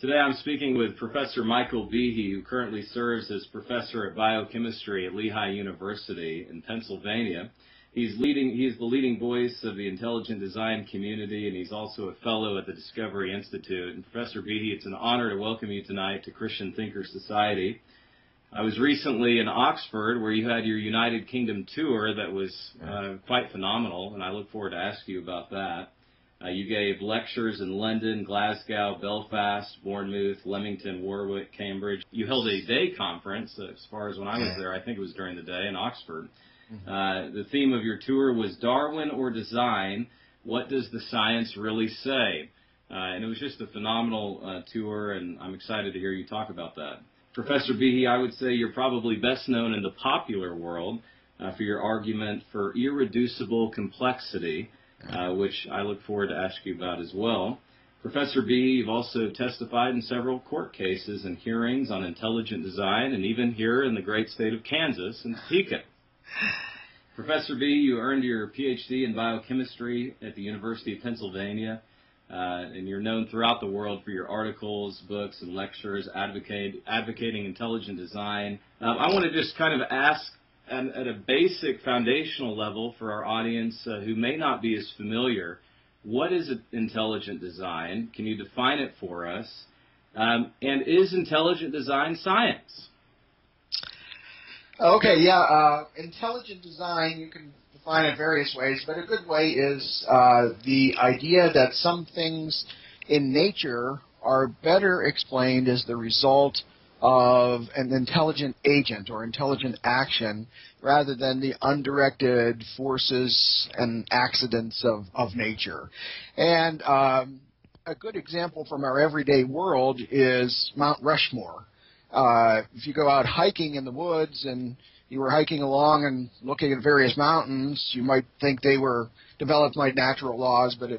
Today I'm speaking with Professor Michael Behe, who currently serves as professor of biochemistry at Lehigh University in Pennsylvania. He is the leading voice of the intelligent design community, and he's also a fellow at the Discovery Institute. And Professor Behe, it's an honor to welcome you tonight to Christian Thinker Society. I was recently in Oxford, where you had your United Kingdom tour that was quite phenomenal, and I look forward to asking you about that. You gave lectures in London, Glasgow, Belfast, Bournemouth, Leamington, Warwick, Cambridge. You held a day conference, as far as when I was there, I think it was during the day, in Oxford. The theme of your tour was Darwin or Design, What Does the Science Really Say? And it was just a phenomenal tour, and I'm excited to hear you talk about that. Professor Behe, I would say you're probably best known in the popular world for your argument for irreducible complexity, which I look forward to asking you about as well. Professor Behe, you've also testified in several court cases and hearings on intelligent design, and even here in the great state of Kansas in Topeka. Professor Behe, you earned your PhD in biochemistry at the University of Pennsylvania, and you're known throughout the world for your articles, books, and lectures advocating intelligent design. I want to just kind of ask, at a basic foundational level for our audience who may not be as familiar, what is intelligent design? Can you define it for us? And is intelligent design science? Okay, intelligent design, you can define it various ways, but a good way is the idea that some things in nature are better explained as the result of an intelligent agent or intelligent action rather than the undirected forces and accidents of nature. And a good example from our everyday world is Mount Rushmore. If you go out hiking in the woods and you were hiking along and looking at various mountains, you might think they were developed by natural laws, but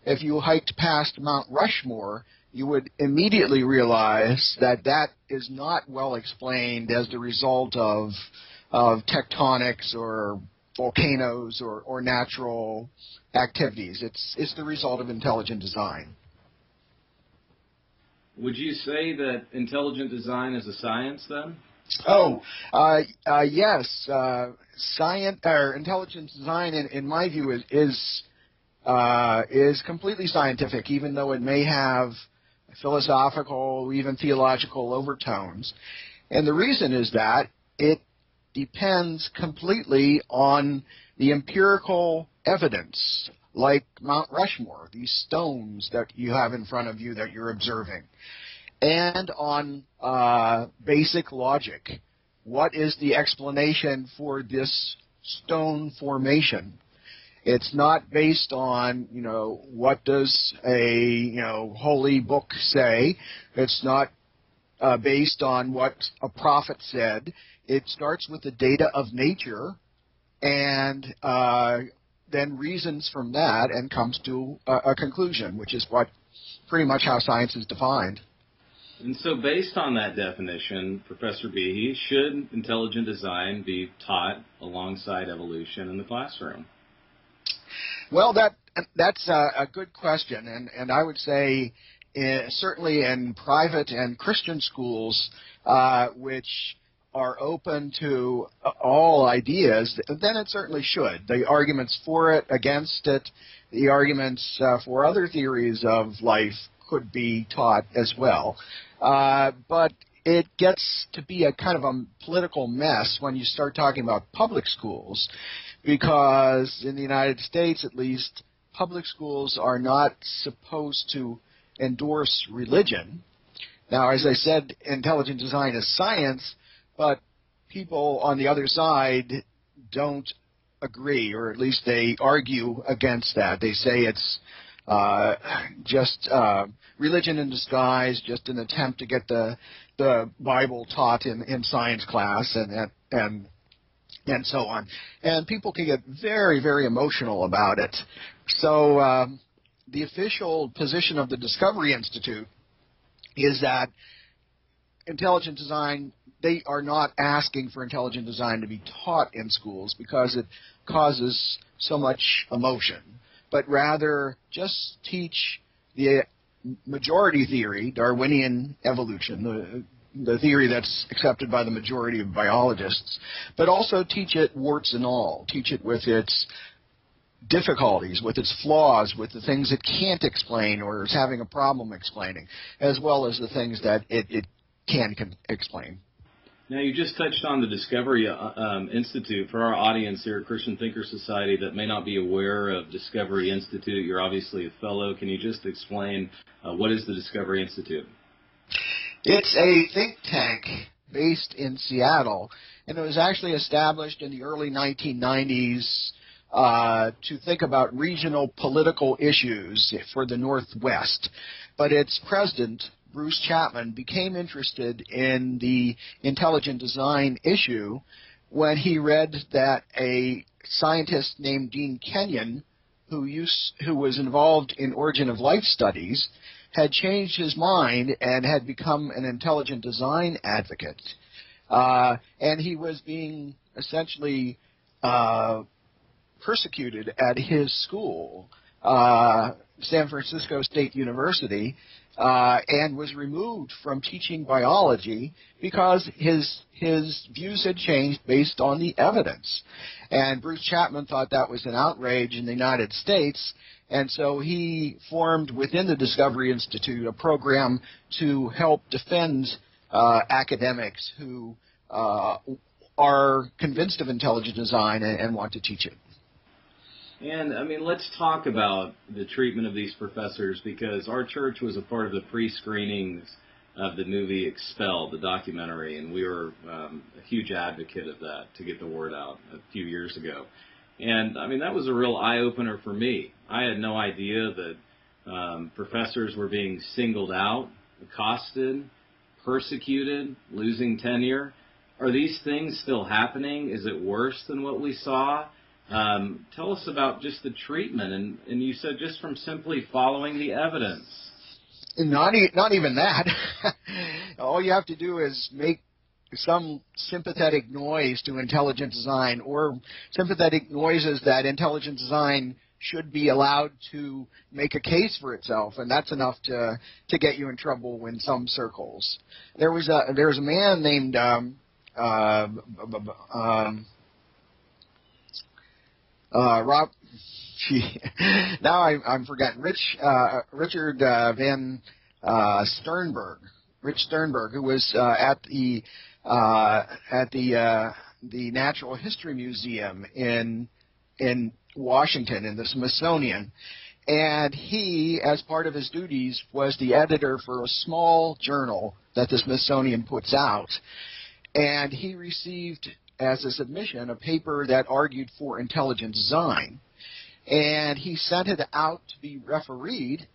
if you hiked past Mount Rushmore, you would immediately realize that that is not well explained as the result of tectonics or volcanoes or natural activities. It's the result of intelligent design. Would you say that intelligent design is a science, then? Yes. Science or intelligent design, in my view, is completely scientific, even though it may have philosophical, even theological overtones. And the reason is that it depends completely on the empirical evidence, like Mount Rushmore, these stones that you have in front of you that you're observing, and on basic logic. What is the explanation for this stone formation? It's not based on, what does a, holy book say. It's not based on what a prophet said. It starts with the data of nature and then reasons from that and comes to a conclusion, which is pretty much how science is defined. And so based on that definition, Professor Behe, should intelligent design be taught alongside evolution in the classroom? Well, that's a good question, and I would say certainly in private and Christian schools, which are open to all ideas, then it certainly should. The arguments for it, against it, the arguments for other theories of life could be taught as well. But it gets to be a kind of a political mess when you start talking about public schools, because in the United States, at least, public schools are not supposed to endorse religion. Now, as I said, intelligent design is science, but people on the other side don't agree, or at least they argue against that. They say it's just religion in disguise, just an attempt to get the Bible taught in science class and so on. And people can get very, very emotional about it. So the official position of the Discovery Institute is that intelligent design, they are not asking for intelligent design to be taught in schools because it causes so much emotion, but rather just teach the majority theory, Darwinian evolution, the theory that's accepted by the majority of biologists, but also teach it warts and all, teach it with its difficulties, with its flaws, with the things it can't explain or is having a problem explaining, as well as the things that it can explain. Now, you just touched on the Discovery Institute. For our audience here at Christian Thinker Society that may not be aware of Discovery Institute, you're obviously a fellow. Can you just explain what is the Discovery Institute? It's a think tank based in Seattle, and it was actually established in the early 1990s to think about regional political issues for the Northwest. But its president, Bruce Chapman, became interested in the intelligent design issue when he read that a scientist named Dean Kenyon, who was involved in origin of life studies, had changed his mind and had become an intelligent design advocate. And he was being essentially persecuted at his school, San Francisco State University, and was removed from teaching biology because his views had changed based on the evidence. And Bruce Chapman thought that was an outrage in the United States, and so he formed within the Discovery Institute a program to help defend academics who are convinced of intelligent design and want to teach it. And, I mean, let's talk about the treatment of these professors, because our church was a part of the pre-screenings of the movie Expelled, the documentary, and we were a huge advocate of that to get the word out a few years ago. And, I mean, that was a real eye-opener for me. I had no idea that professors were being singled out, accosted, persecuted, losing tenure. Are these things still happening? Is it worse than what we saw? Tell us about just the treatment, and you said just from simply following the evidence. Not even that. All you have to do is make some sympathetic noise to intelligent design, or sympathetic noises that intelligent design should be allowed to make a case for itself, and that's enough to get you in trouble in some circles. There was a man named Rob. Now I'm forgetting. Richard Van Sternberg. Rich Sternberg, who was at the Natural History Museum in Washington, in the Smithsonian, and he, as part of his duties, was the editor for a small journal that the Smithsonian puts out, and he received as a submission a paper that argued for intelligent design, and he sent it out to be refereed,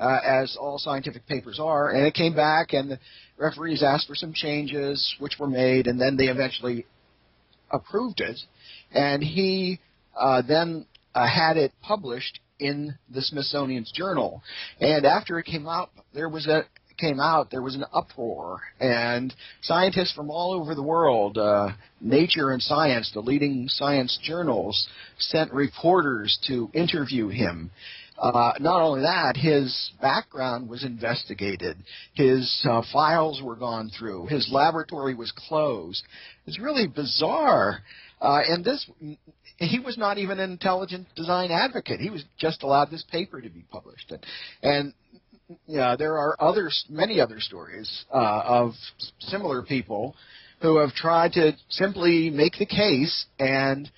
as all scientific papers are, and it came back, and the referees asked for some changes, which were made, and then they eventually approved it, and he then had it published in the Smithsonian's journal. And after it came out, there was an uproar, and scientists from all over the world, Nature and Science, the leading science journals, sent reporters to interview him. Not only that, his background was investigated. His files were gone through. His laboratory was closed. It's really bizarre. And he was not even an intelligent design advocate. He was just allowed this paper to be published. And yeah, there are many other stories of similar people who have tried to simply make the case, and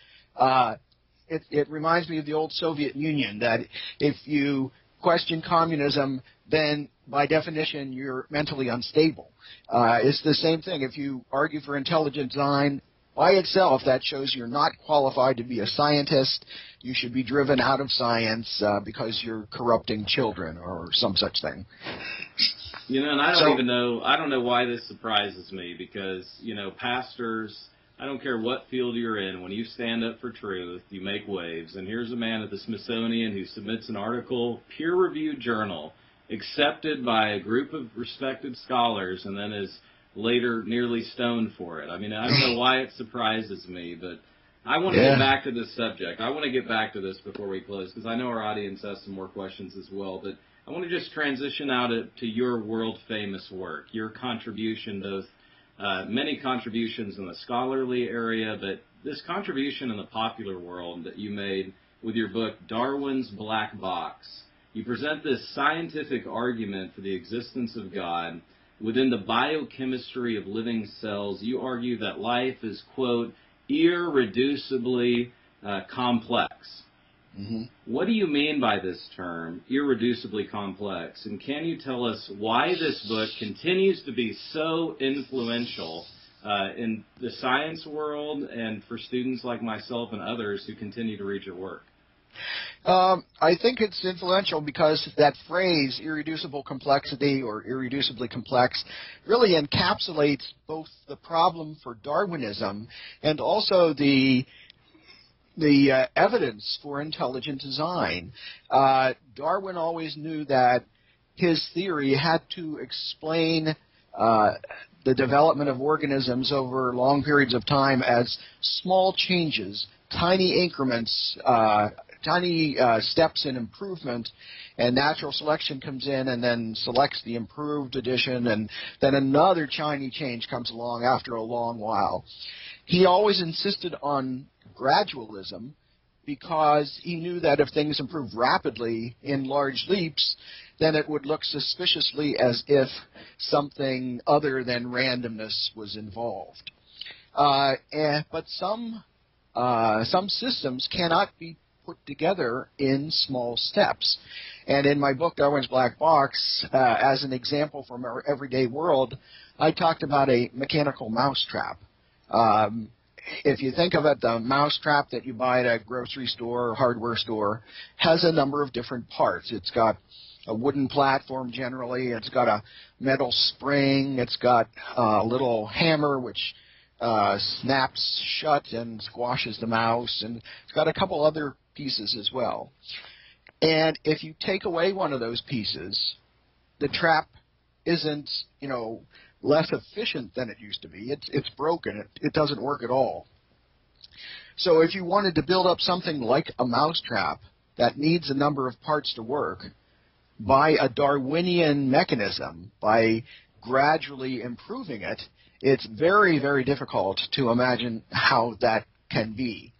it reminds me of the old Soviet Union, that if you question communism, then by definition you're mentally unstable. It's the same thing. If you argue for intelligent design, by itself, that shows you're not qualified to be a scientist. You should be driven out of science because you're corrupting children or some such thing. You know, and I don't know why this surprises me, because, you know, pastors, I don't care what field you're in, when you stand up for truth, you make waves. And here's a man at the Smithsonian who submits an article, peer-reviewed journal, accepted by a group of respected scholars, and then is later nearly stoned for it. I mean, I don't know why it surprises me, but I want to get back to this subject. I want to get back to this before we close, because I know our audience has some more questions as well. But I want to just transition out to your world-famous work, your contribution, both many contributions in the scholarly area, but this contribution in the popular world that you made with your book, Darwin's Black Box. You present this scientific argument for the existence of God. Within the biochemistry of living cells, you argue that life is, quote, irreducibly complex. Mm-hmm. What do you mean by this term, irreducibly complex? And can you tell us why this book continues to be so influential in the science world and for students like myself and others who continue to read your work? I think it's influential because that phrase, irreducible complexity or irreducibly complex, really encapsulates both the problem for Darwinism and also the evidence for intelligent design. Darwin always knew that his theory had to explain the development of organisms over long periods of time as small changes, tiny increments, tiny steps in improvement, and natural selection comes in and then selects the improved edition, and then another tiny change comes along after a long while. He always insisted on gradualism because he knew that if things improved rapidly in large leaps, then it would look suspiciously as if something other than randomness was involved. But some systems cannot be put together in small steps. And in my book, Darwin's Black Box, as an example from our everyday world, I talked about a mechanical mousetrap. If you think of it, the mousetrap that you buy at a grocery store or hardware store has a number of different parts. It's got a wooden platform generally. It's got a metal spring. It's got a little hammer which snaps shut and squashes the mouse. And it's got a couple other pieces as well. And if you take away one of those pieces, the trap isn't, less efficient than it used to be. It's broken. It doesn't work at all. So if you wanted to build up something like a mousetrap that needs a number of parts to work, by a Darwinian mechanism, by gradually improving it, it's very, very difficult to imagine how that can be.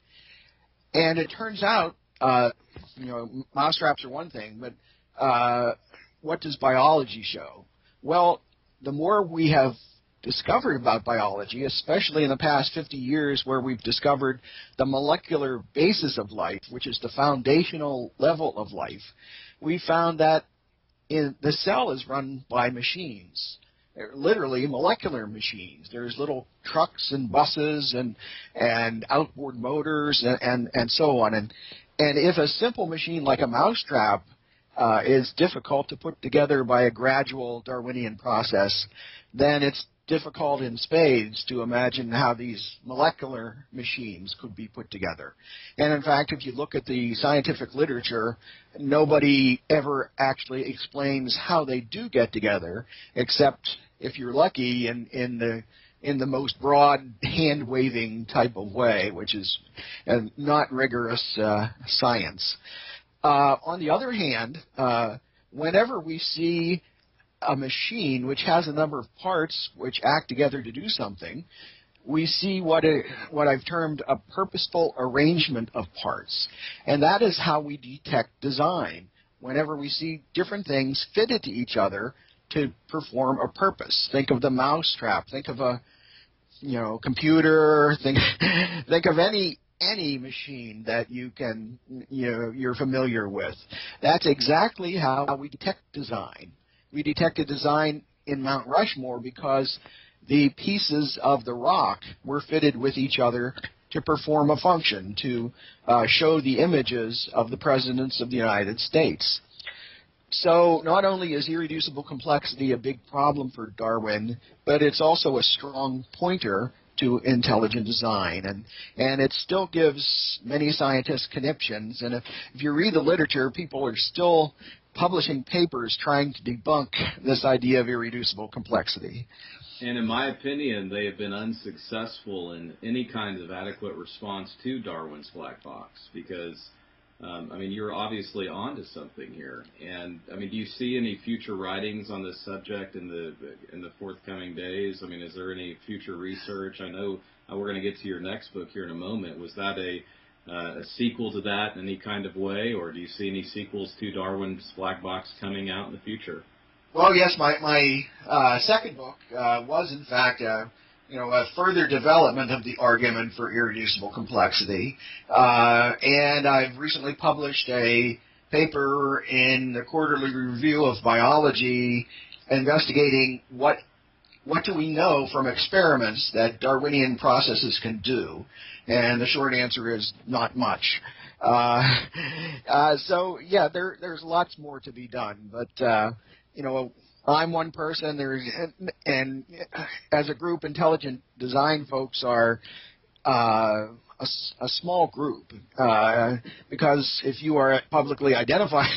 And it turns out, mousetraps are one thing, but what does biology show? Well, the more we have discovered about biology, especially in the past 50 years where we've discovered the molecular basis of life, which is the foundational level of life, we found that the cell is run by machines. They're literally molecular machines. There's little trucks and buses and outboard motors and so on. And if a simple machine like a mousetrap is difficult to put together by a gradual Darwinian process, then it's difficult in spades to imagine how these molecular machines could be put together. And in fact, if you look at the scientific literature, nobody ever actually explains how they do get together, except if you're lucky in the most broad hand-waving type of way, which is not rigorous science. On the other hand, whenever we see a machine which has a number of parts which act together to do something, we see what I've termed a purposeful arrangement of parts. And that is how we detect design, whenever we see different things fitted to each other to perform a purpose. Think of the mousetrap. Think of a computer. Think of any machine that you're familiar with. That's exactly how we detect design. We detected design in Mount Rushmore because the pieces of the rock were fitted with each other to perform a function, to show the images of the presidents of the United States. So not only is irreducible complexity a big problem for Darwin, but it's also a strong pointer to intelligent design, and it still gives many scientists conniptions. And if you read the literature, people are still publishing papers trying to debunk this idea of irreducible complexity. And in my opinion, they have been unsuccessful in any kind of adequate response to Darwin's black box, because I mean, you're obviously onto something here. And I mean, do you see any future writings on this subject in the forthcoming days? I mean, is there any future research? I know we're going to get to your next book here in a moment. Was that a sequel to that in any kind of way, or do you see any sequels to Darwin's Black Box coming out in the future? Well, yes, my second book was in fact a further development of the argument for irreducible complexity, and I've recently published a paper in the Quarterly Review of Biology investigating what do we know from experiments that Darwinian processes can do, and the short answer is not much. So yeah, there's lots more to be done, but I'm one person. And as a group, intelligent design folks are a small group, because if you are publicly identified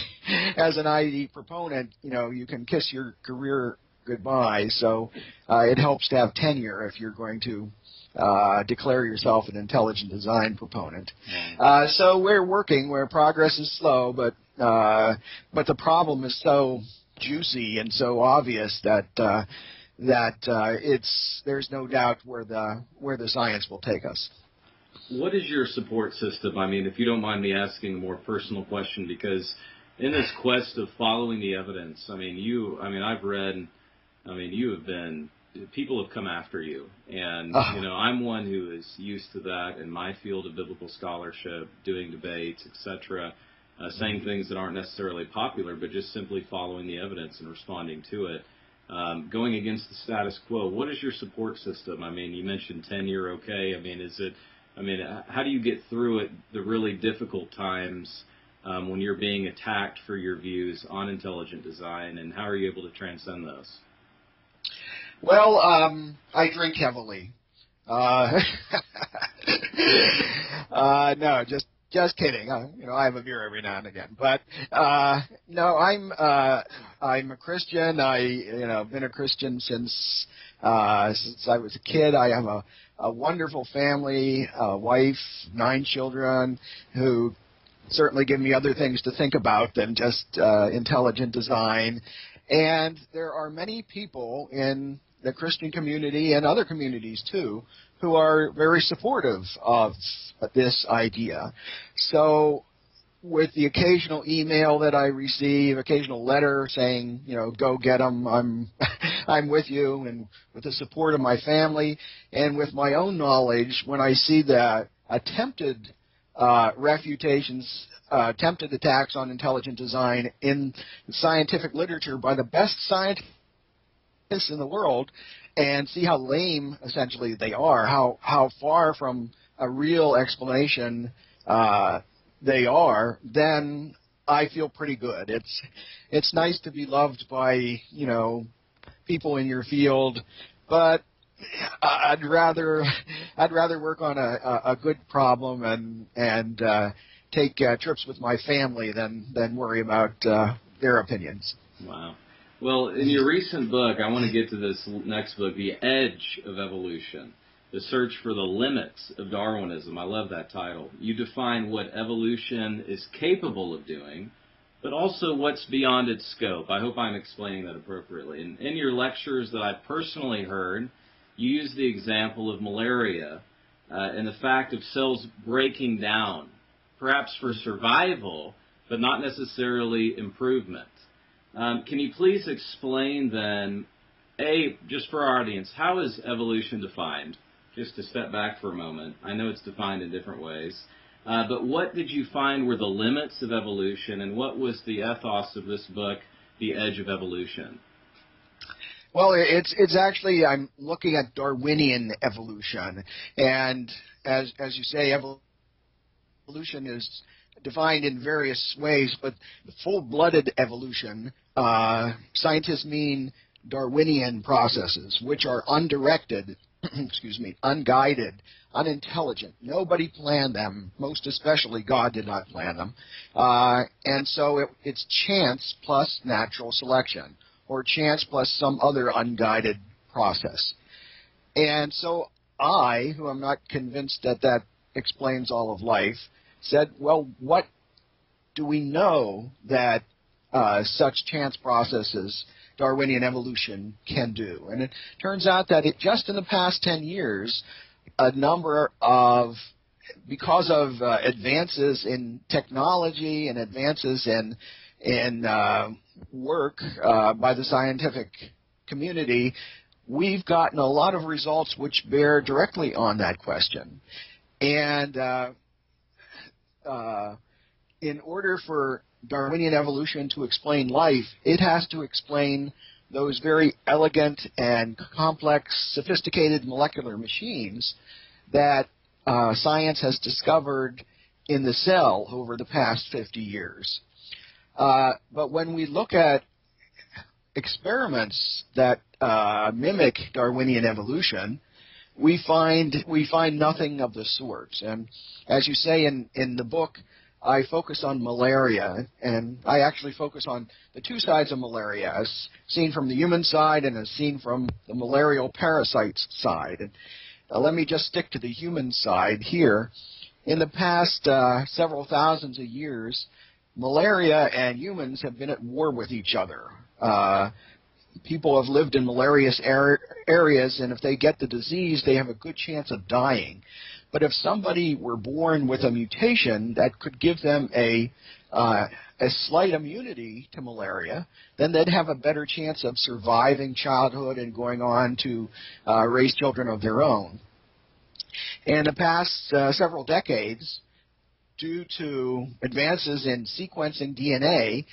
as an ID proponent, you can kiss your career goodbye. So it helps to have tenure if you're going to declare yourself an intelligent design proponent. So we're working where progress is slow, but the problem is so juicy and so obvious that there's no doubt where the science will take us. What is your support system? I mean, if you don't mind me asking a more personal question, because in this quest of following the evidence, I've read, people have come after you, and I'm one who is used to that in my field of biblical scholarship, doing debates, etc. Saying things that aren't necessarily popular, but just simply following the evidence and responding to it. Going against the status quo, what is your support system? I mean, you mentioned tenure, okay. How do you get through it, the really difficult times when you're being attacked for your views on intelligent design, and how are you able to transcend those? Well, I drink heavily. No, just kidding. I have a beer every now and again. But no, I'm a Christian. I've been a Christian since I was a kid. I have a wonderful family, a wife, 9 children, who certainly give me other things to think about than just intelligent design. And there are many people in the Christian community and other communities too who are very supportive of this idea. So with the occasional email that I receive, occasional letter saying, go get them, I'm with you, and with the support of my family and with my own knowledge, when I see the attempted refutations, attempted attacks on intelligent design in scientific literature by the best scientists in the world, and see how lame essentially they are, how far from a real explanation they are, then I feel pretty good. It's nice to be loved by people in your field, but I'd rather work on a good problem and take trips with my family than worry about their opinions. Wow. Well, in your recent book, I want to get to this next book, The Edge of Evolution, The Search for the Limits of Darwinism. I love that title. You define what evolution is capable of doing, but also what's beyond its scope. I hope I'm explaining that appropriately. And in your lectures that I've personally heard, you use the example of malaria and the fact of cells breaking down, perhaps for survival, but not necessarily improvement. Can you please explain then, just for our audience, how is evolution defined? Just to step back for a moment. I know it's defined in different ways. But what did you find were the limits of evolution, and what was the ethos of this book, The Edge of Evolution? Well, it's actually, I'm looking at Darwinian evolution. And as you say, evolution is defined in various ways, but full-blooded evolution, scientists mean Darwinian processes, which are undirected, unguided, unintelligent. Nobody planned them, most especially God did not plan them. And so it's chance plus natural selection, or chance plus some other unguided process. And so I, who am not convinced that explains all of life, said, well, what do we know that such chance processes Darwinian evolution can do? And it turns out that just in the past 10 years, a number of, because of advances in technology and advances in work by the scientific community, we've gotten a lot of results which bear directly on that question. And in order for Darwinian evolution to explain life, it has to explain those very elegant and complex, sophisticated molecular machines that science has discovered in the cell over the past 50 years. But when we look at experiments that mimic Darwinian evolution, we find nothing of the sort. And as you say in the book, I focus on malaria, and I actually focus on the two sides of malaria, as seen from the human side and as seen from the malarial parasites side. And let me just stick to the human side here. In the past several thousands of years, malaria and humans have been at war with each other. People have lived in malarious areas, and if they get the disease, they have a good chance of dying. But if somebody were born with a mutation that could give them a slight immunity to malaria, then they'd have a better chance of surviving childhood and going on to raise children of their own. In the past several decades, due to advances in sequencing DNA,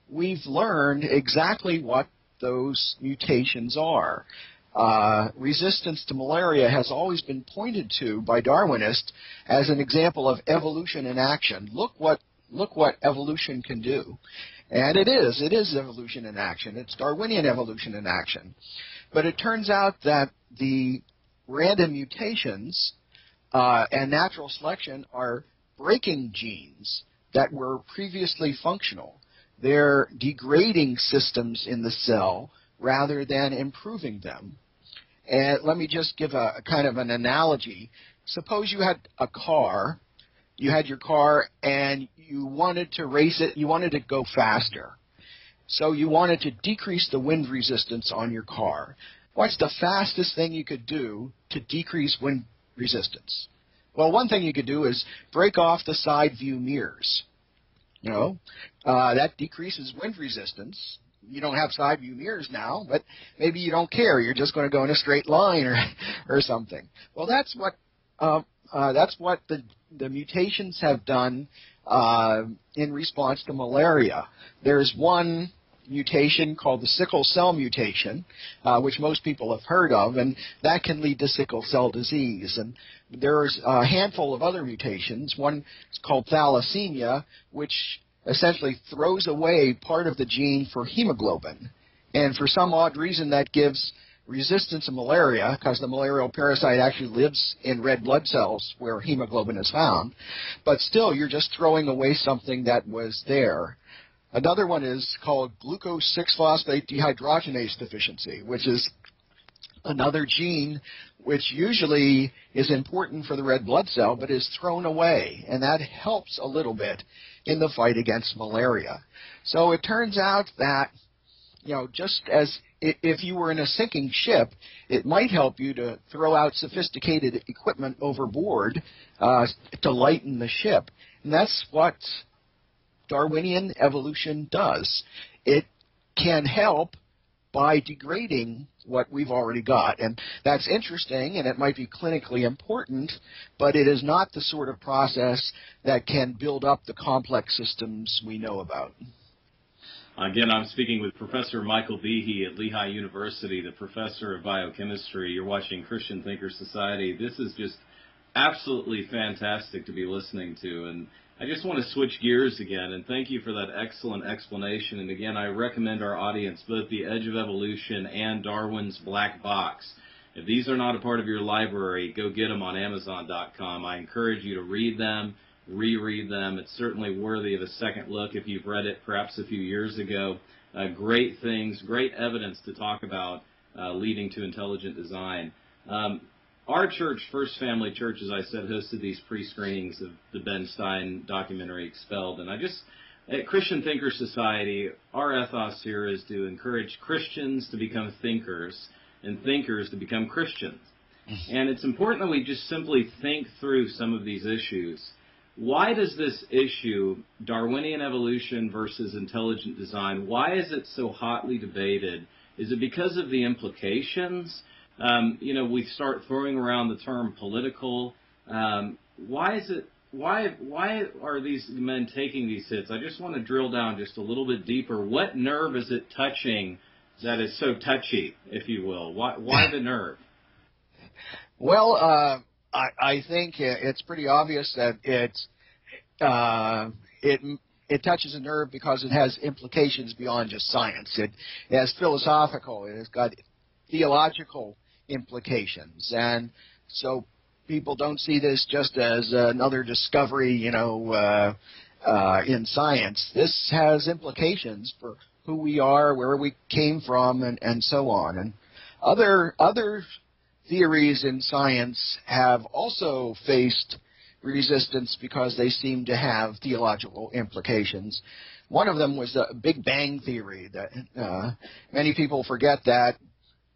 we've learned exactly what those mutations are. Resistance to malaria has always been pointed to by Darwinists as an example of evolution in action. Look what evolution can do. And it is evolution in action. It's Darwinian evolution in action. But it turns out that the random mutations and natural selection are breaking genes that were previously functional. They're degrading systems in the cell rather than improving them. And let me just give a kind of an analogy. Suppose you had a car, you had your car, and you wanted to race it, you wanted to go faster. So you wanted to decrease the wind resistance on your car. What's the fastest thing you could do to decrease wind resistance? Well, one thing you could do is break off the side view mirrors. You know, that decreases wind resistance. You don't have side view mirrors now, but maybe you don't care. You're just going to go in a straight line or something. Well, that's what the mutations have done in response to malaria. There's one mutation called the sickle cell mutation, which most people have heard of, and that can lead to sickle cell disease. And there's a handful of other mutations. One is called thalassemia, which essentially throws away part of the gene for hemoglobin. And for some odd reason, that gives resistance to malaria, because the malarial parasite actually lives in red blood cells where hemoglobin is found. But still, you're just throwing away something that was there. Another one is called glucose 6-phosphate dehydrogenase deficiency, which is another gene which usually is important for the red blood cell but is thrown away, and that helps a little bit in the fight against malaria. So it turns out that, you know, just as if you were in a sinking ship, it might help you to throw out sophisticated equipment overboard to lighten the ship. And that's what Darwinian evolution does. It can help by degrading what we've already got. And that's interesting, and it might be clinically important, but it is not the sort of process that can build up the complex systems we know about. Again, I'm speaking with Professor Michael Behe at Lehigh University, the professor of biochemistry. You're watching Christian Thinker Society. This is just absolutely fantastic to be listening to. And I just want to switch gears again, and thank you for that excellent explanation. And again, I recommend our audience both The Edge of Evolution and Darwin's Black Box. If these are not a part of your library, go get them on Amazon.com. I encourage you to read them, reread them. It's certainly worthy of a second look if you've read it perhaps a few years ago. Great things, great evidence to talk about leading to intelligent design. Our church, First Family Church, as I said, hosted these pre-screenings of the Ben Stein documentary Expelled, and I just At Christian Thinker Society, our ethos here is to encourage Christians to become thinkers and thinkers to become Christians. And it's important that we just simply think through some of these issues. Why does this issue, Darwinian evolution versus intelligent design, why is it so hotly debated? Is it because of the implications? We start throwing around the term political. Why are these men taking these hits? I just want to drill down just a little bit deeper. What nerve is it touching that is so touchy, if you will? Why the nerve? Well, I think it's pretty obvious that it touches a nerve because it has implications beyond just science. It has philosophical, it has got theological implications, and so people don't see this just as another discovery, in science. This has implications for who we are, where we came from, and so on. And other theories in science have also faced resistance because they seem to have theological implications. One of them was the Big Bang theory. That many people forget that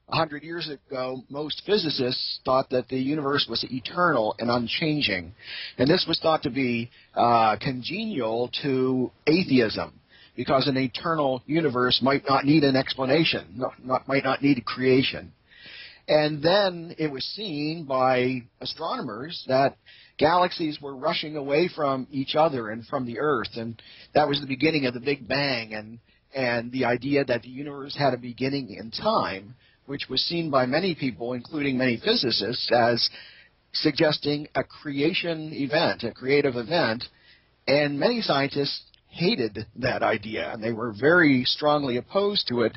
100 years ago, most physicists thought that the universe was eternal and unchanging. And this was thought to be congenial to atheism, because an eternal universe might not need an explanation, might not need creation. And then it was seen by astronomers that galaxies were rushing away from each other and from the Earth, and that was the beginning of the Big Bang, and the idea that the universe had a beginning in time, which was seen by many people, including many physicists, as suggesting a creation event, a creative event, and many scientists hated that idea, and they were very strongly opposed to it,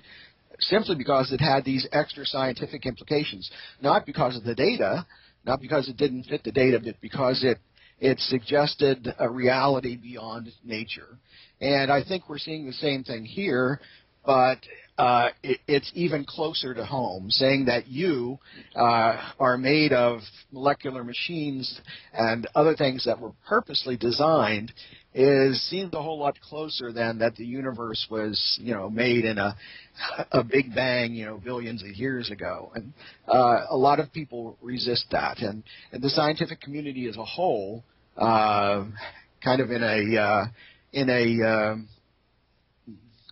simply because it had these extra scientific implications, not because of the data, not because it didn't fit the data, but because it suggested a reality beyond nature. And I think we're seeing the same thing here, but it's even closer to home, saying that you are made of molecular machines and other things that were purposely designed seems a whole lot closer than that the universe was, made in a Big Bang, billions of years ago. And a lot of people resist that. And the scientific community as a whole, kind of in a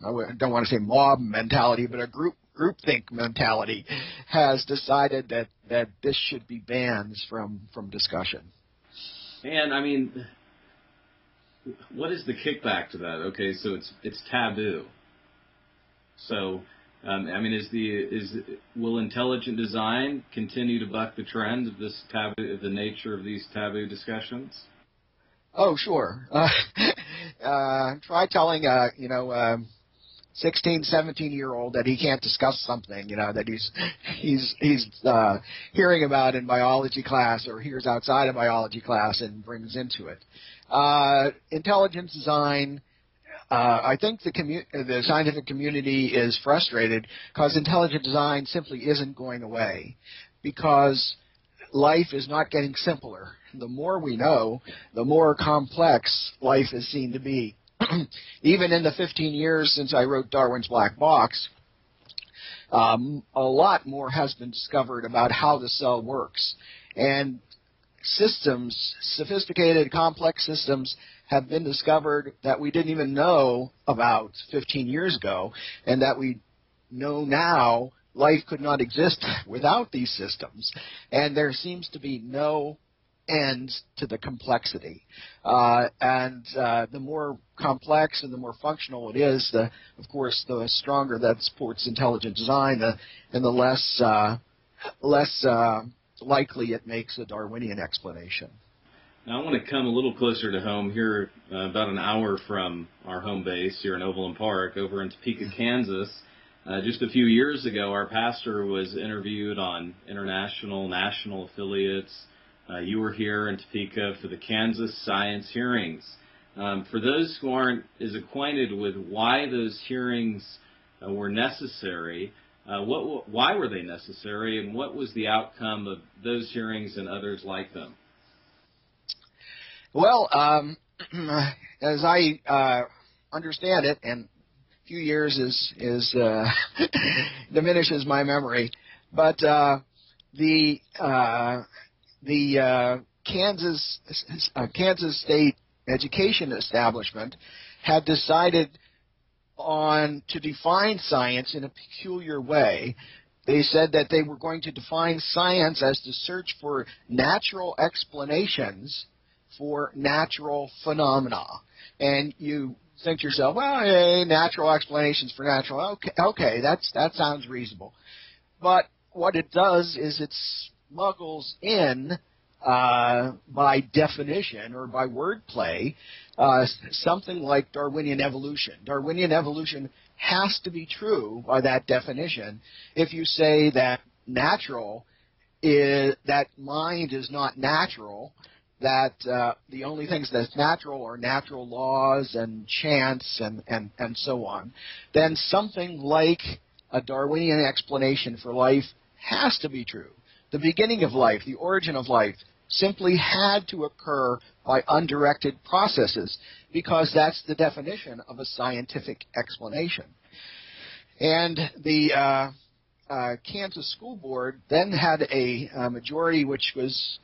I don't want to say mob mentality, but a groupthink mentality, has decided that this should be banned from discussion. And I mean, what is the kickback to that? Okay, so it's taboo. So, will intelligent design continue to buck the trend of this taboo, of the nature of these taboo discussions? Oh, sure. Try telling 16, 17-year-old that he can't discuss something, that he's hearing about in biology class or hears outside of biology class and brings into it. Intelligent design, I think the scientific community is frustrated because intelligent design simply isn't going away, because life is not getting simpler. The more we know, the more complex life is seen to be. Even in the 15 years since I wrote Darwin's Black Box, a lot more has been discovered about how the cell works. And systems, sophisticated, complex systems, have been discovered that we didn't even know about 15 years ago, and that we know now life could not exist without these systems. And there seems to be no end to the complexity. The more complex and the more functional it is, of course, the stronger that supports intelligent design, and the less likely it makes a Darwinian explanation. Now, I want to come a little closer to home here, about an hour from our home base here in Overland Park, over in Topeka, Kansas. Just a few years ago, our pastor was interviewed on international, national affiliates. You were here in Topeka for the Kansas Science Hearings. For those who aren't as acquainted with why those hearings were necessary, why were they necessary, and what was the outcome of those hearings and others like them? Well, as I understand it, and a few years is diminishes my memory. But the Kansas State education establishment had decided to define science in a peculiar way. They said that they were going to define science as the search for natural explanations for natural phenomena. And you think to yourself, well, hey, natural explanations for natural, okay, that sounds reasonable. But what it does is it smuggles in, by definition or by wordplay, something like Darwinian evolution. Darwinian evolution has to be true by that definition. If you say that that mind is not natural, that the only things that's natural are natural laws and chance and so on, then something like a Darwinian explanation for life has to be true. The beginning of life, the origin of life, simply had to occur by undirected processes, because that's the definition of a scientific explanation. And the Kansas School Board then had a majority which was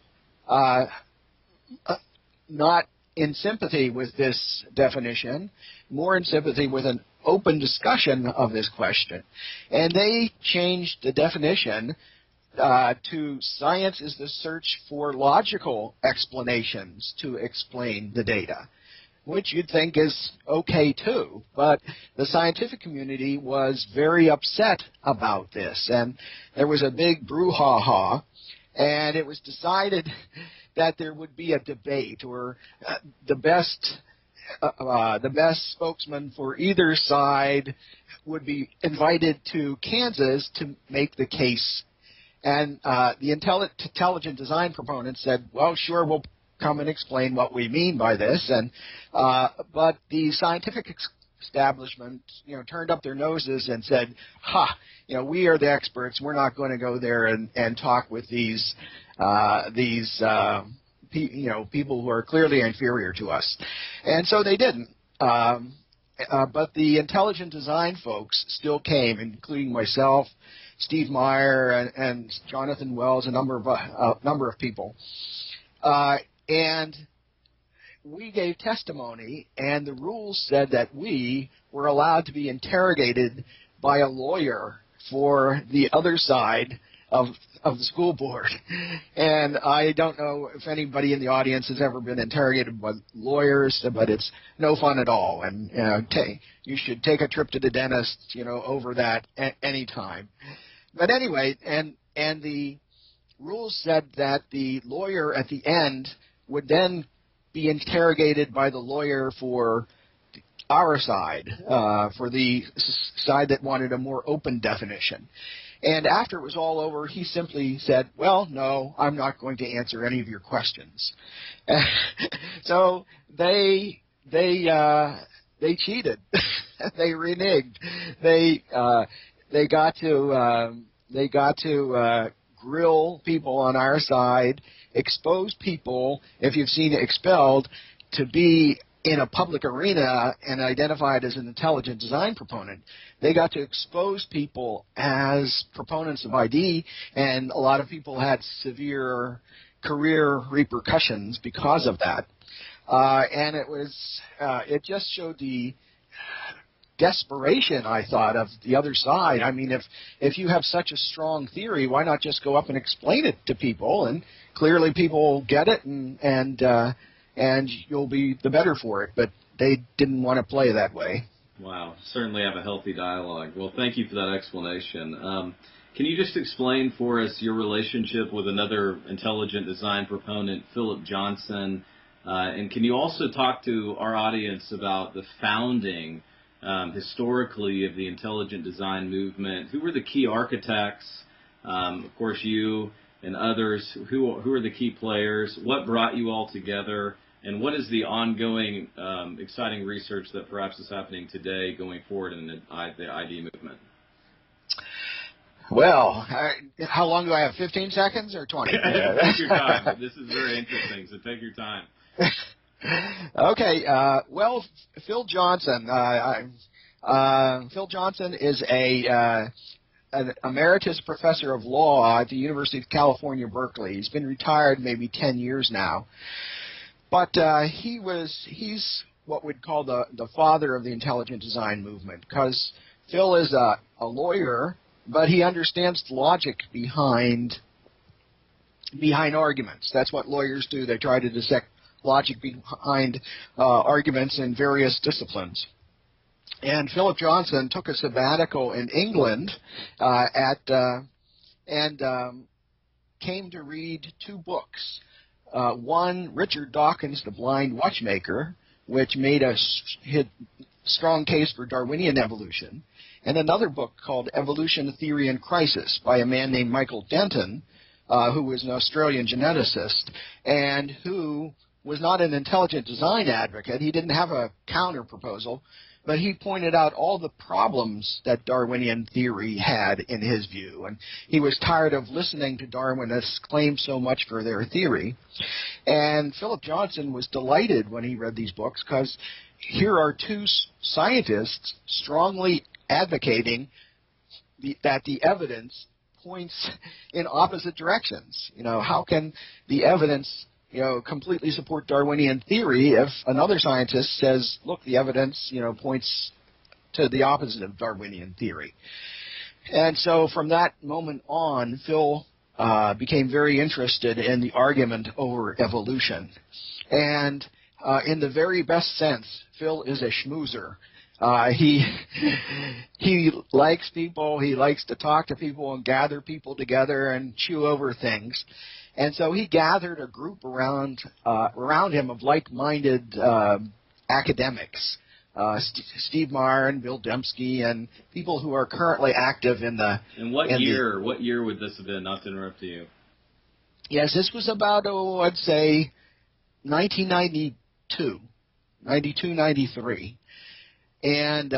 not in sympathy with this definition, more in sympathy with an open discussion of this question. And they changed the definition to science is the search for logical explanations to explain the data, which you'd think is okay too. But the scientific community was very upset about this, and there was a big brouhaha, and it was decided that there would be a debate, or the best spokesman for either side would be invited to Kansas to make the case. And the intelligent design proponents said, well, sure, we'll come and explain what we mean by this. And but the scientific establishment, turned up their noses and said, we are the experts. We're not going to go there and talk with these people who are clearly inferior to us. And so they didn't. But the intelligent design folks still came, including myself, Steve Meyer, and Jonathan Wells, a number of people. And we gave testimony, and the rules said that we were allowed to be interrogated by a lawyer for the other side of the school board. And I don't know if anybody in the audience has ever been interrogated by lawyers, but it's no fun at all. And you should take a trip to the dentist, over that any time. But anyway, and the rules said that the lawyer at the end would then be interrogated by the lawyer for our side, for the side that wanted a more open definition. And after it was all over, he simply said, well, no, I'm not going to answer any of your questions. So they cheated. They reneged. They got to grill people on our side, expose people, if you've seen Expelled, to be in a public arena and identified as an intelligent design proponent. They got to expose people as proponents of ID, and a lot of people had severe career repercussions because of that. And it just showed the desperation, I thought, of the other side. I mean, if you have such a strong theory, why not just go up and explain it to people? And clearly people get it, and you'll be the better for it. But they didn't want to play that way. Wow, certainly have a healthy dialogue. Well, thank you for that explanation. Can you just explain for us your relationship with another intelligent design proponent, Philip Johnston? And can you also talk to our audience about the founding historically of the intelligent design movement? Who were the key architects? Of course, you and others. Who are the key players? What brought you all together? And what is the ongoing exciting research that perhaps is happening today going forward in the ID movement? Well, how long do I have, 15 seconds or 20? Take your time. This is very interesting, so take your time. Okay. Well, Phil Johnson. Phil Johnson is an emeritus professor of law at the University of California, Berkeley. He's been retired maybe 10 years now. But he's what we'd call the father of the intelligent design movement, because Phil is a lawyer, but he understands the logic behind arguments. That's what lawyers do. They try to dissect logic behind arguments in various disciplines. And Philip Johnson took a sabbatical in England and came to read two books. One, Richard Dawkins' The Blind Watchmaker, which made a strong case for Darwinian evolution, and another book called Evolution, Theory, and Crisis by a man named Michael Denton, who was an Australian geneticist and who was not an intelligent design advocate. He didn't have a counter proposal, but he pointed out all the problems that Darwinian theory had in his view. And he was tired of listening to Darwinists claim so much for their theory. And Philip Johnson was delighted when he read these books, because here are two scientists strongly advocating that the evidence points in opposite directions. How can the evidence completely support Darwinian theory if another scientist says, look, the evidence, points to the opposite of Darwinian theory? And so from that moment on, Phil became very interested in the argument over evolution. And in the very best sense, Phil is a schmoozer. He likes people. He likes to talk to people and gather people together and chew over things. And so he gathered a group around him of like-minded academics, Steve Marr and Bill Dembski, and people who are currently active in the. And what year would this have been? Not to interrupt you. Yes, this was about I'd say 1992, 93, and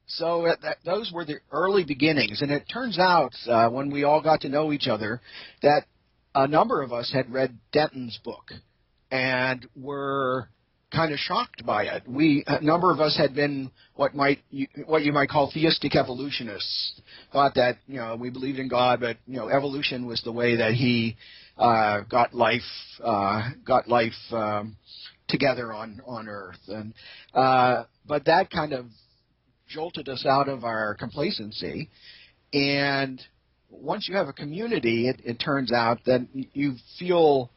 so those were the early beginnings. And it turns out when we all got to know each other that a number of us had read Denton's book and were kind of shocked by it. A number of us had been what you might call theistic evolutionists, thought that we believed in God, but evolution was the way that he got life together on Earth. And but that kind of jolted us out of our complacency. And once you have a community, it turns out that you feel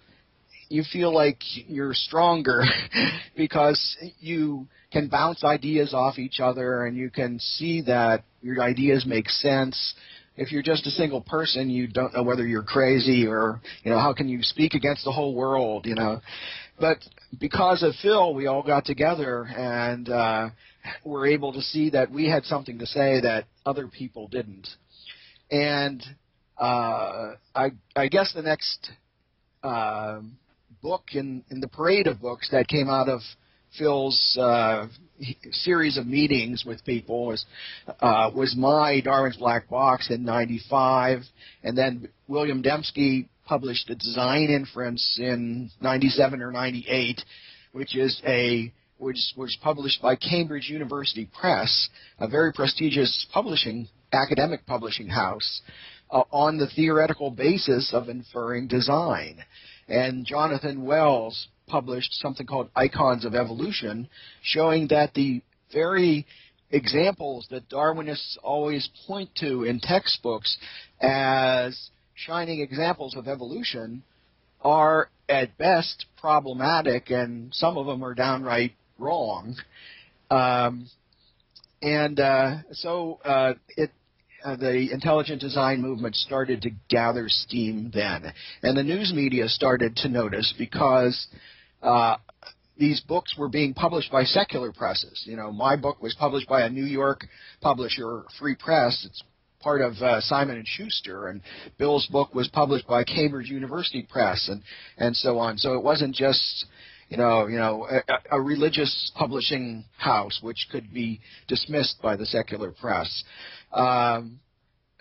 like you're stronger because you can bounce ideas off each other and you can see that your ideas make sense. If you're just a single person, you don't know whether you're crazy or, how can you speak against the whole world, But because of Phil, we all got together and were able to see that we had something to say that other people didn't. And I guess the next book in the parade of books that came out of Phil's series of meetings with people was my Darwin's Black Box in '95, and then William Dembski published a design inference in '97 or '98, which was published by Cambridge University Press, a very prestigious academic publishing house, on the theoretical basis of inferring design. And Jonathan Wells published something called Icons of Evolution, showing that the very examples that Darwinists always point to in textbooks as shining examples of evolution are at best problematic, and some of them are downright wrong. The intelligent design movement started to gather steam then. And the news media started to notice because these books were being published by secular presses. My book was published by a New York publisher, Free Press. It's part of Simon & Schuster. And Bill's book was published by Cambridge University Press and so on. So it wasn't just a religious publishing house which could be dismissed by the secular press.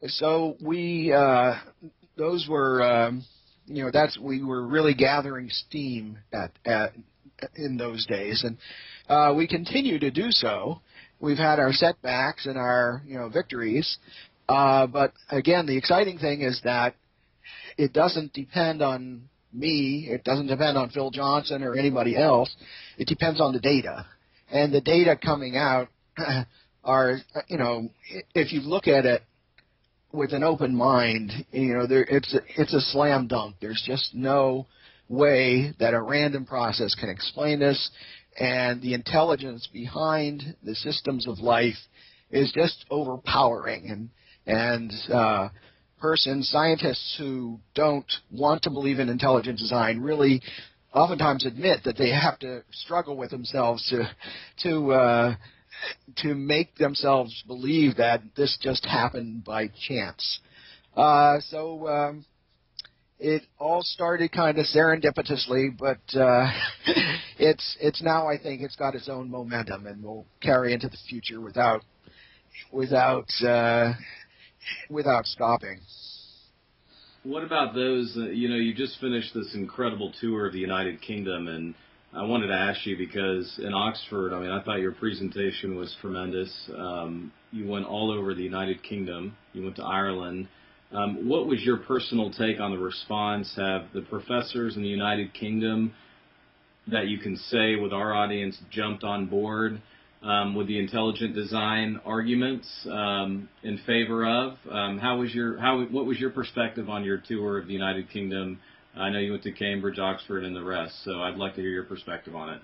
So we we were really gathering steam in those days, and we continue to do so. We've had our setbacks and our victories, but again, the exciting thing is that it doesn't depend on me. It doesn't depend on Phil Johnston or anybody else. It depends on the data, and the data coming out are if you look at it with an open mind, it's a slam dunk. There's just no way that a random process can explain this, and the intelligence behind the systems of life is just overpowering. And scientists who don't want to believe in intelligent design really oftentimes admit that they have to struggle with themselves to make themselves believe that this just happened by chance. It all started kind of serendipitously, but it's now, I think, it's got its own momentum and will carry into the future without stopping. What about those, you just finished this incredible tour of the United Kingdom, and I wanted to ask you because in Oxford, I thought your presentation was tremendous. You went all over the United Kingdom. You went to Ireland. What was your personal take on the response? Have the professors in the United Kingdom that you can say with our audience jumped on board with the intelligent design arguments in favor of? What was your perspective on your tour of the United Kingdom? I know you went to Cambridge, Oxford, and the rest, so I'd like to hear your perspective on it.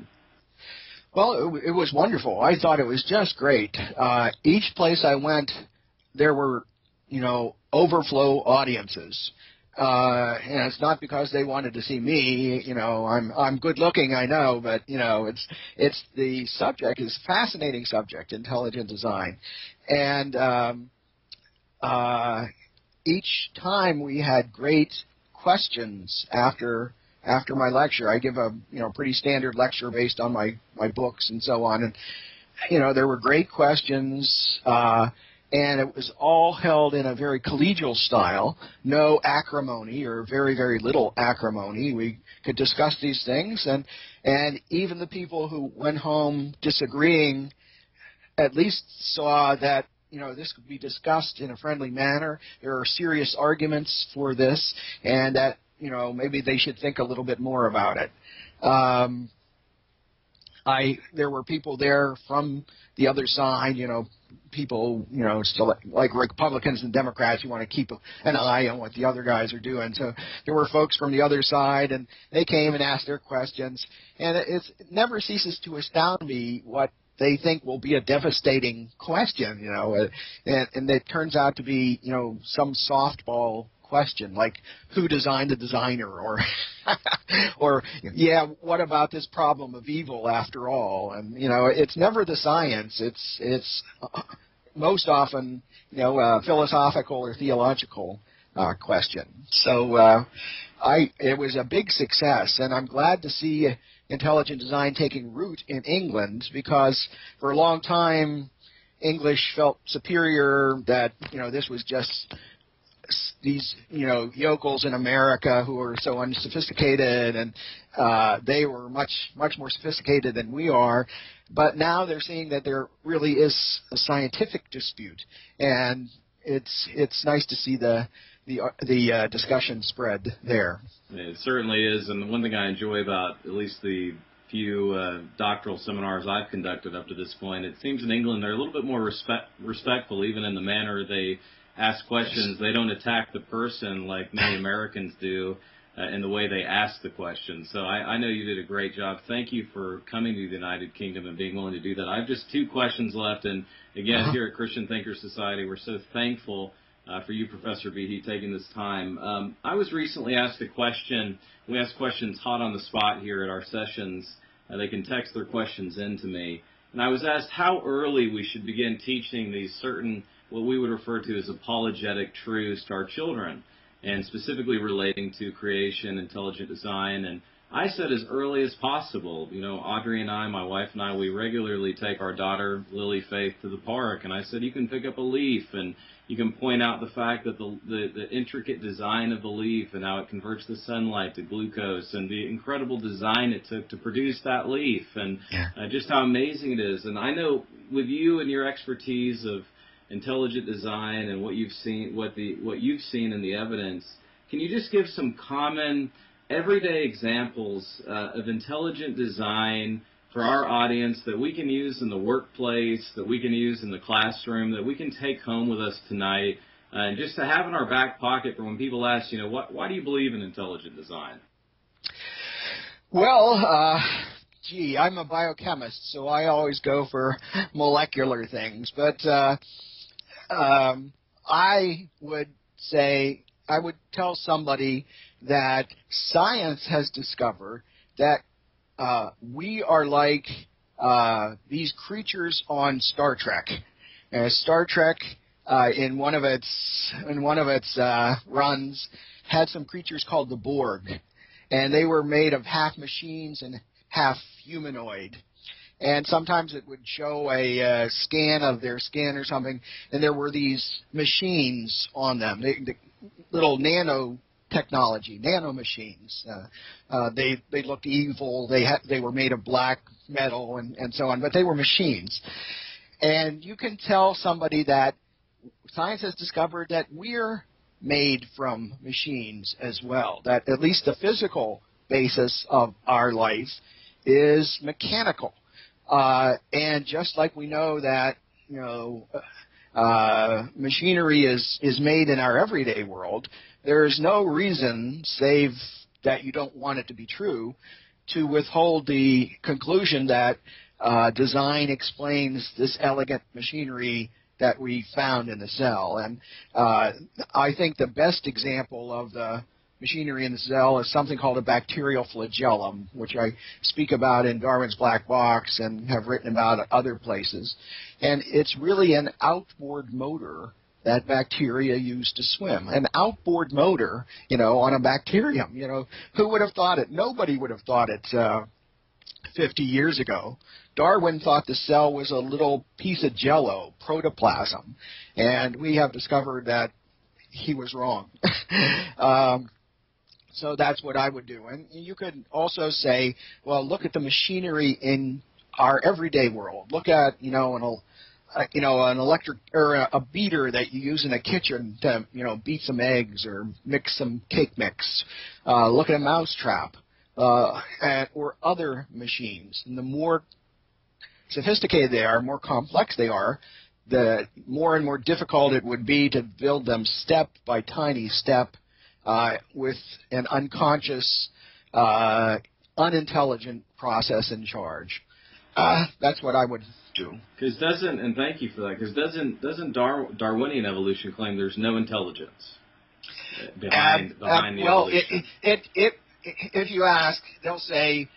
Well, it was wonderful. I thought it was just great. Each place I went, there were overflow audiences. And it's not because they wanted to see me. I'm good looking, I know, but it's the subject is a fascinating subject, intelligent design, and each time we had great questions after my lecture. I give a pretty standard lecture based on my books and so on, and there were great questions. And it was all held in a very collegial style, no acrimony or very, very little acrimony. We could discuss these things, and even the people who went home disagreeing at least saw that this could be discussed in a friendly manner. There are serious arguments for this, and that maybe they should think a little bit more about it. There were people there from the other side, people, still like Republicans and Democrats, you want to keep an eye on what the other guys are doing. So there were folks from the other side, and they came and asked their questions. And it never ceases to astound me what they think will be a devastating question, and it turns out to be, some softball question like who designed the designer, or what about this problem of evil after all? And it's never the science. It's most often a philosophical or theological question. So it was a big success, and I'm glad to see intelligent design taking root in England, because for a long time English felt superior, that this was just these yokels in America who are so unsophisticated, and they were much more sophisticated than we are. But now they're seeing that there really is a scientific dispute, and it's nice to see the discussion spread there. It certainly is, and the one thing I enjoy about at least the few doctoral seminars I've conducted up to this point, it seems in England they're a little bit more respectful, even in the manner they ask questions. They don't attack the person like many Americans do in the way they ask the question. So I know you did a great job. Thank you for coming to the United Kingdom and being willing to do that. I have just 2 questions left, and again, here at Christian Thinker Society, we're so thankful for you, Professor Behe, taking this time. I was recently asked a question. We ask questions hot on the spot here at our sessions. They can text their questions in to me. And I was asked how early we should begin teaching these certain, what we would refer to as apologetic truths to our children, and specifically relating to creation, intelligent design, and I said as early as possible. You know, Audrey and I, my wife and I, we regularly take our daughter, Lily Faith, to the park, and I said, you can pick up a leaf, and you can point out the fact that the intricate design of the leaf and how it converts the sunlight to glucose and the incredible design it took to produce that leaf, and just how amazing it is. And I know with you and your expertise of intelligent design and what you've seen, what you've seen in the evidence, can you just give some common everyday examples of intelligent design for our audience that we can use in the workplace, that we can use in the classroom, that we can take home with us tonight, and just to have in our back pocket for when people ask, you know, why do you believe in intelligent design? Well, gee, I'm a biochemist, so I always go for molecular things. But I would tell somebody that science has discovered that we are like these creatures on Star Trek. Star Trek, in one of its runs, had some creatures called the Borg, and they were made of half machines and half humanoid. And sometimes it would show a scan of their skin or something, and there were these machines on them, the little nanotechnology, nanomachines. They looked evil. They were made of black metal and so on, but they were machines. And you can tell somebody that science has discovered that we're made from machines as well, that at least the physical basis of our life is mechanical. And just like we know that, you know, machinery is made in our everyday world, there is no reason, save that you don't want it to be true, to withhold the conclusion that design explains this elegant machinery that we found in the cell. And I think the best example of the machinery in the cell is something called a bacterial flagellum, which I speak about in Darwin's Black Box and have written about at other places. And it's really an outboard motor that bacteria use to swim. An outboard motor, you know, on a bacterium. You know, who would have thought it? Nobody would have thought it 50 years ago. Darwin thought the cell was a little piece of jello, protoplasm, and we have discovered that he was wrong. So that's what I would do. And you could also say, well, look at the machinery in our everyday world. Look at, an electric or a beater that you use in a kitchen to, beat some eggs or mix some cake mix. Look at a mousetrap or other machines. And the more sophisticated they are, more complex they are, the more and more difficult it would be to build them step by tiny step with an unconscious, unintelligent process in charge. That's what I would do. Because and thank you for that, because doesn't Darwinian evolution claim there's no intelligence behind the evolution? If you ask, they'll say,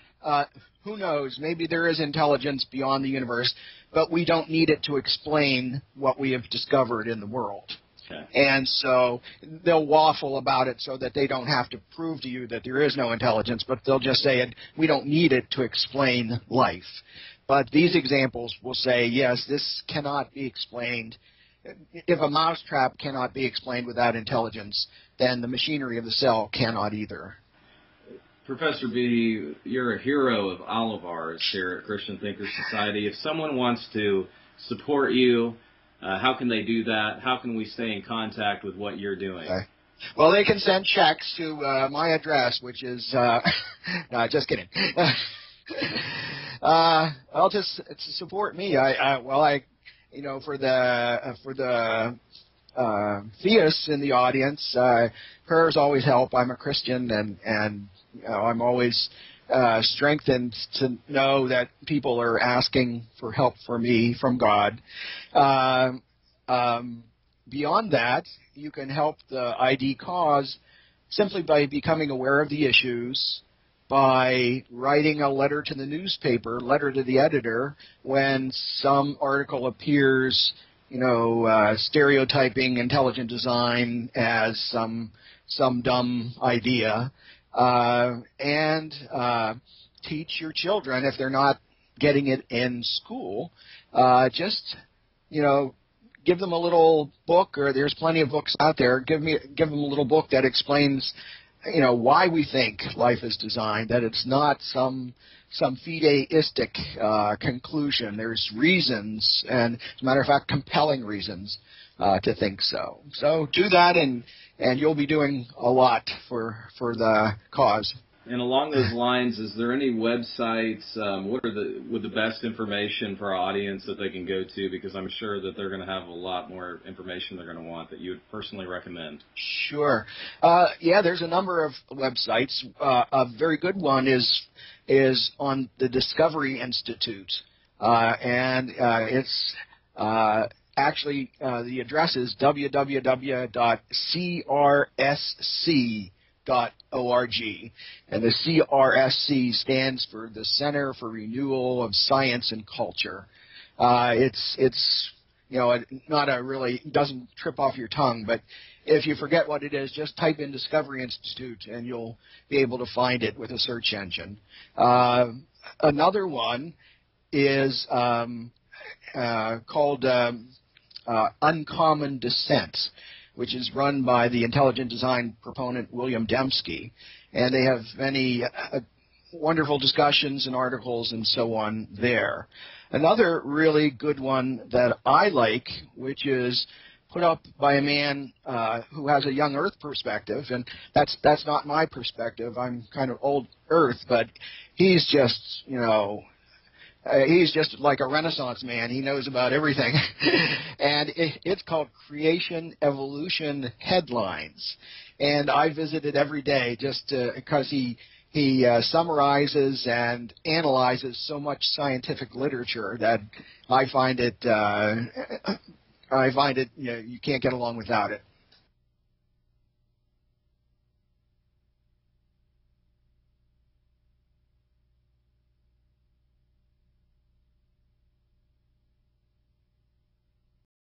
who knows, maybe there is intelligence beyond the universe, but we don't need it to explain what we have discovered in the world. Okay. And so they'll waffle about it so that they don't have to prove to you that there is no intelligence, but they'll just say it, we don't need it to explain life. But these examples will say, yes, this cannot be explained. If a mousetrap cannot be explained without intelligence, then the machinery of the cell cannot either. Professor Behe, you're a hero of all of ours here at Christian Thinkers Society. If someone wants to support you, how can they do that? How can we stay in contact with what you're doing? Okay. Well, they can send checks to my address, which is no, just kidding. I'll just support me. For the theists in the audience, prayers always help. I'm a Christian, and I'm always strengthened to know that people are asking for help for me from God. Beyond that, you can help the ID cause simply by becoming aware of the issues, by writing a letter to the newspaper, letter to the editor, when some article appears, stereotyping intelligent design as some dumb idea. and teach your children, if they're not getting it in school, just, give them a little book, or there's plenty of books out there. Give them a little book that explains, why we think life is designed, that it's not some fideistic conclusion. There's reasons, and as a matter of fact, compelling reasons to think so. So do that, and you'll be doing a lot for the cause. And along those lines, is there any websites, what are the best information for our audience that they can go to? Because I'm sure that they're going to have a lot more information they're going to want that you would personally recommend. Sure. Yeah, there's a number of websites. A very good one is on the Discovery Institute, and it's actually the address is www.crsc.org, and the CRSC stands for the Center for Renewal of Science and Culture. It's not a really, doesn't trip off your tongue, but if you forget what it is, just type in Discovery Institute and you'll be able to find it with a search engine. Another one is called Uncommon Descent, which is run by the intelligent design proponent William Dembski, and they have many wonderful discussions and articles and so on there. Another really good one that I like, which is put up by a man who has a young Earth perspective, and that's not my perspective. I'm kind of old Earth, but he's just, he's just like a Renaissance man. He knows about everything. And it's called Creation Evolution Headlines. And I visit it every day just because he summarizes and analyzes so much scientific literature that I find it you can't get along without it.